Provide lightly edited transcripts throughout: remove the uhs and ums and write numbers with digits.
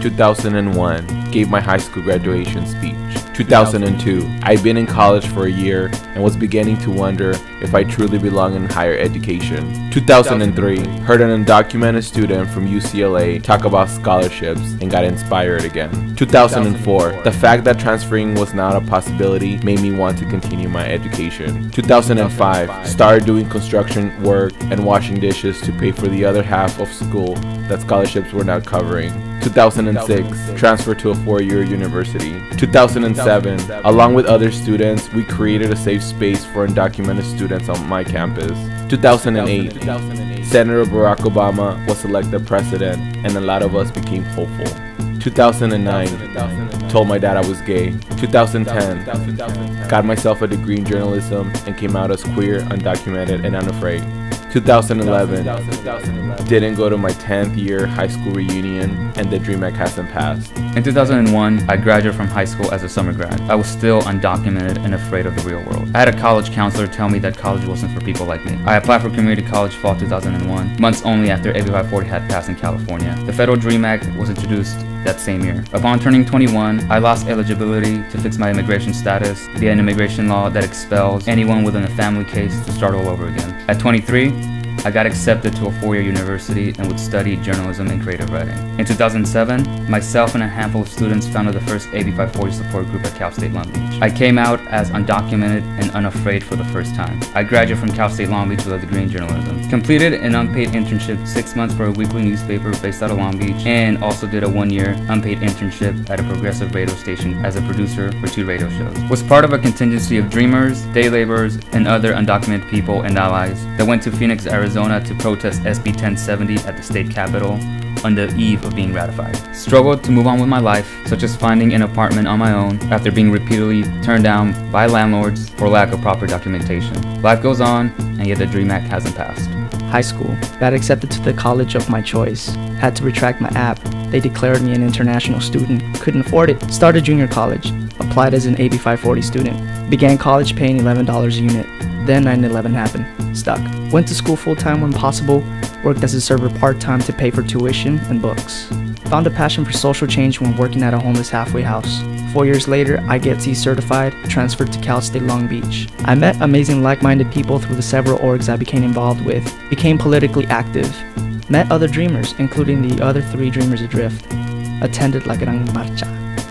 2001, gave my high school graduation speech. 2002, I'd been in college for a year and was beginning to wonder if I truly belong in higher education. 2003, heard an undocumented student from UCLA talk about scholarships and got inspired again. 2004, the fact that transferring was not a possibility made me want to continue my education. 2005, started doing construction work and washing dishes to pay for the other half of school that scholarships were not covering. 2006, transferred to a four-year university. 2007, along with other students, we created a safe space for undocumented students on my campus. 2008, Senator Barack Obama was elected president and a lot of us became hopeful. 2009, told my dad I was gay. 2010, got myself a degree in journalism and came out as queer, undocumented, and unafraid. 2011, didn't go to my 10th year high school reunion, and the dream act hasn't passed. In 2001, I graduated from high school as a summer grad. I was still undocumented and afraid of the real world. I had a college counselor tell me that college wasn't for people like me. I applied for community college fall 2001, months only after AB 540 had passed in California. The Federal Dream Act was introduced that same year. Upon turning 21, I lost eligibility to fix my immigration status via an immigration law that expels anyone within a family case to start all over again. At 23, I got accepted to a four-year university and would study journalism and creative writing. In 2007, myself and a handful of students founded the first AB 540 support group at Cal State Long Beach. I came out as undocumented and unafraid for the first time. I graduated from Cal State Long Beach with a degree in journalism. Completed an unpaid internship 6 months for a weekly newspaper based out of Long Beach, and also did a one-year unpaid internship at a progressive radio station as a producer for 2 radio shows. Was part of a contingency of dreamers, day laborers, and other undocumented people and allies that went to Phoenix, Arizona to protest SB 1070 at the state capitol on the eve of being ratified. Struggled to move on with my life, such as finding an apartment on my own after being repeatedly turned down by landlords for lack of proper documentation. Life goes on, and yet the DREAM Act hasn't passed. High school. Got accepted to the college of my choice. Had to retract my app. They declared me an international student. Couldn't afford it. Started junior college. Applied as an AB 540 student. Began college paying $11 a unit. Then 9/11 happened. Stuck. Went to school full-time when possible. Worked as a server part-time to pay for tuition and books. Found a passion for social change when working at a homeless halfway house. 4 years later, I get C-certified, transferred to Cal State Long Beach. I met amazing like-minded people through the several orgs I became involved with. Became politically active. Met other dreamers, including the other 3 Dreamers Adrift. Attended La Gran Marcha.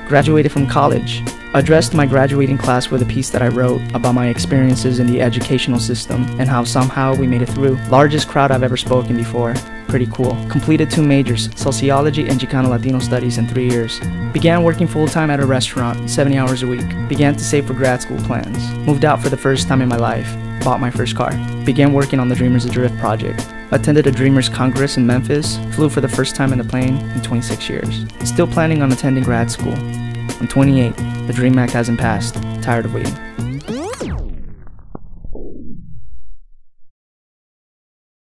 Graduated from college. Addressed my graduating class with a piece that I wrote about my experiences in the educational system and how somehow we made it through. Largest crowd I've ever spoken before. Pretty cool. Completed 2 majors, sociology and Chicano Latino studies in 3 years. Began working full-time at a restaurant, 70 hours a week. Began to save for grad school plans. Moved out for the first time in my life. Bought my first car. Began working on the Dreamers Adrift project. Attended a Dreamers Congress in Memphis. Flew for the first time in a plane in 26 years. Still planning on attending grad school. I'm 28. The DREAM Act hasn't passed. Tired of waiting.